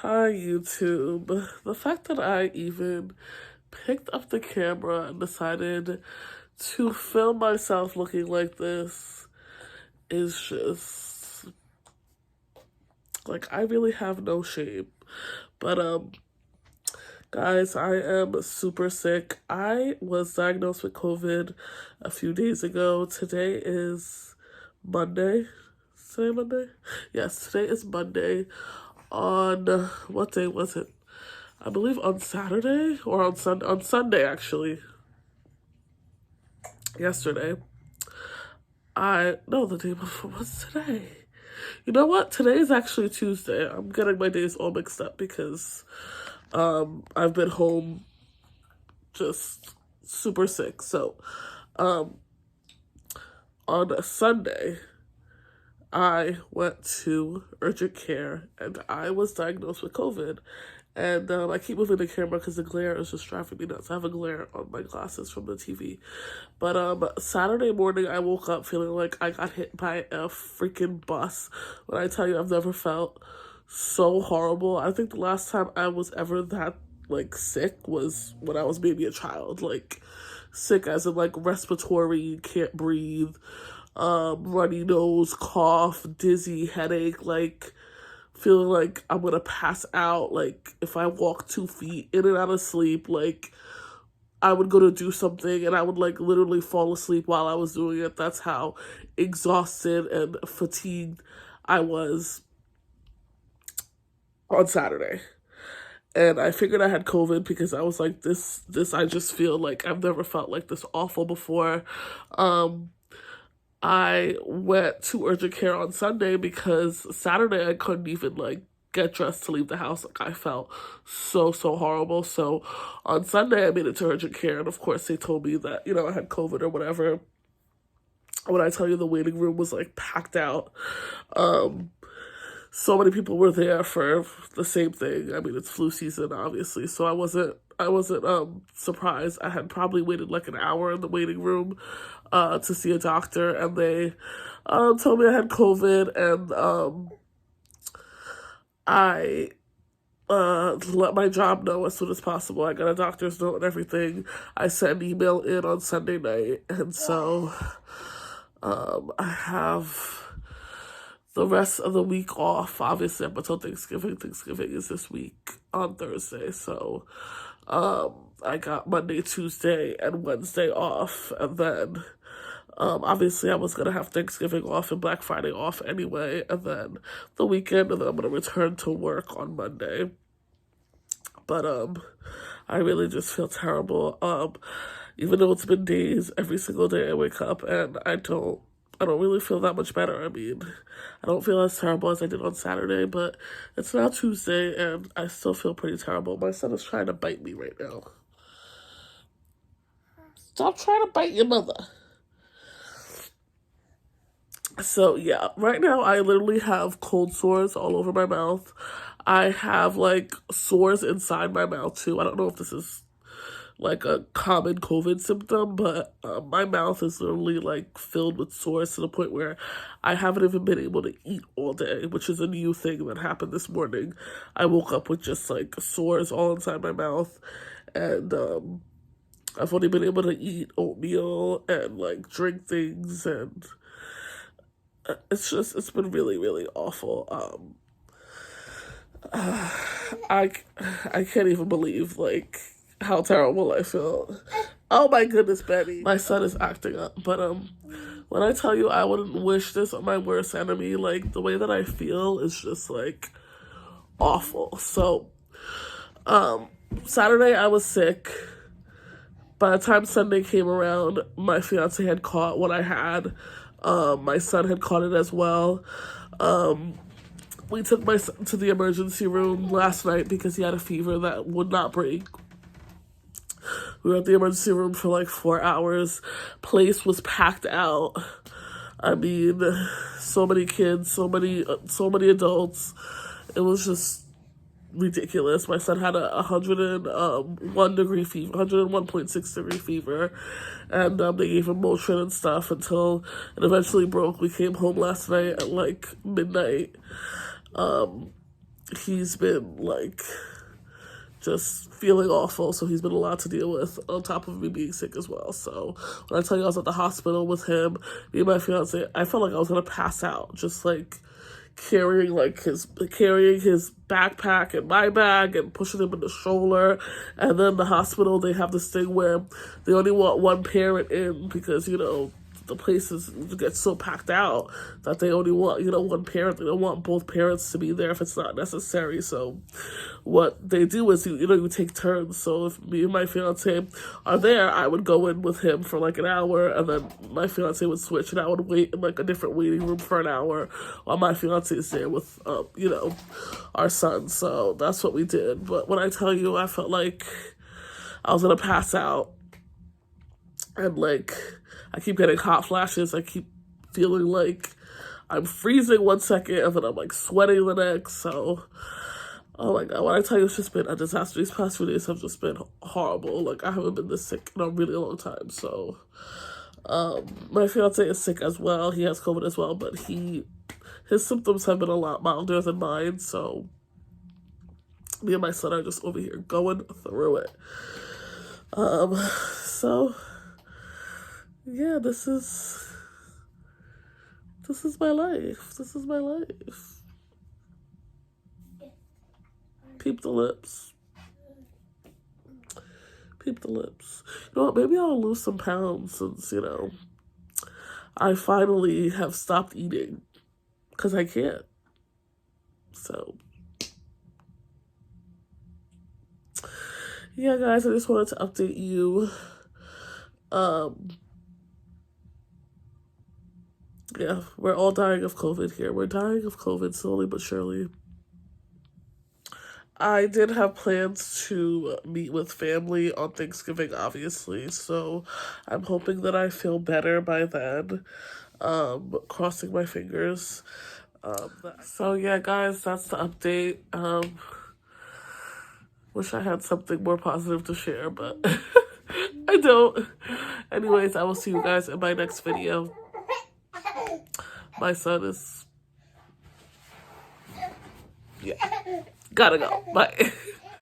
Hi, YouTube. The fact that I even picked up the camera and decided to film myself looking like this is just like I really have no shame. But guys, I am super sick. I was diagnosed with COVID a few days ago. Today is Monday. Is today Monday? Yes, today is Monday. On what day was it? I believe on Saturday or on Sunday actually. Yesterday. No, the day before was today. You know what? Today is actually Tuesday. I'm getting my days all mixed up because I've been home just super sick. So on a Sunday I went to urgent care and I was diagnosed with COVID. And I keep moving the camera because the glare is just driving me nuts. I have a glare on my glasses from the TV. But Saturday morning, I woke up feeling like I got hit by a freaking bus. When I tell you, I've never felt so horrible. I think the last time I was ever that, like, sick was when I was maybe a child. Like, sick as in, like, respiratory, can't breathe, runny nose, cough, dizzy, headache, like feeling like I'm gonna pass out, like if I walk 2 feet in and out of sleep, like I would go to do something and I would like literally fall asleep while I was doing it. That's how exhausted and fatigued I was on Saturday. And I figured I had COVID because I was like, this, I just feel like I've never felt like this awful before. I went to urgent care on Sunday because Saturday I couldn't even like get dressed to leave the house. Like I felt so horrible. So on Sunday I made it to urgent care, and of course they told me that I had COVID or whatever. When I tell you the waiting room was like packed out, so many people were there for the same thing. I mean, it's flu season, obviously, so I wasn't surprised. I had probably waited like an hour in the waiting room to see a doctor, and they told me I had COVID, and I let my job know as soon as possible. I got a doctor's note and everything. I sent an email in on Sunday night, and so I have the rest of the week off, obviously, up until Thanksgiving. Thanksgiving is this week on Thursday, so I got Monday, Tuesday, and Wednesday off, and then obviously I was gonna have Thanksgiving off and Black Friday off anyway, and then the weekend, and then I'm gonna return to work on Monday. But I really just feel terrible. Even though it's been days, every single day I wake up and I don't really feel that much better. I mean, I don't feel as terrible as I did on Saturday, but it's now Tuesday and I still feel pretty terrible. My son is trying to bite me right now. Stop trying to bite your mother. So yeah, right now I literally have cold sores all over my mouth. I have like sores inside my mouth too. I don't know if this is like a common COVID symptom, but my mouth is literally like filled with sores to the point where I haven't even been able to eat all day, which is a new thing that happened this morning. I woke up with just like sores all inside my mouth, and I've only been able to eat oatmeal and like drink things, and it's been really awful. I can't even believe like how terrible I feel. Oh my goodness, Betty. My son is acting up. But when I tell you I wouldn't wish this on my worst enemy, like the way that I feel is just like awful. So Saturday I was sick. By the time Sunday came around, my fiance had caught what I had. My son had caught it as well. We took my son to the emergency room last night because he had a fever that would not break. We were at the emergency room for like 4 hours. Place was packed out. I mean, so many kids, so many adults. It was just ridiculous. My son had a 101 degree fever, 101.6 degree fever, and they gave him Motrin and stuff until it eventually broke. We came home last night at like midnight. he's been like just feeling awful, so he's been a lot to deal with on top of me being sick as well. So when I tell you I was at the hospital with him, me and my fiance, I felt like I was gonna pass out, just like carrying his backpack and my bag and pushing him in the stroller. And then the hospital, they have this thing where they only want one parent in because, you know, the places get so packed out that they only want, you know, one parent. They don't want both parents to be there if it's not necessary. So what they do is, you take turns. So if me and my fiance are there, I would go in with him for like an hour, and then my fiance would switch, and I would wait in like a different waiting room for an hour while my fiance is there with, our son. So that's what we did. But when I tell you, I felt like I was gonna pass out, and like I keep getting hot flashes. I keep feeling like I'm freezing one second, and then I'm like sweating the next. So, oh my God, when I tell you, it's just been a disaster. These past few days have just been horrible. Like, I haven't been this sick in a really long time. So, my fiance is sick as well. He has COVID as well, but his symptoms have been a lot milder than mine. So, me and my son are just over here going through it. So yeah, this is my life. This is my life. Peep the lips. Peep the lips. You know what? Maybe I'll lose some pounds since, I finally have stopped eating because I can't. So yeah, guys, I just wanted to update you. Yeah, we're all dying of COVID here. We're dying of COVID slowly but surely. I did have plans to meet with family on Thanksgiving, obviously, so I'm hoping that I feel better by then. Crossing my fingers. So yeah, guys, that's the update. Wish I had something more positive to share, but I don't. Anyways, I will see you guys in my next video. My son is... yeah. Gotta go. Bye.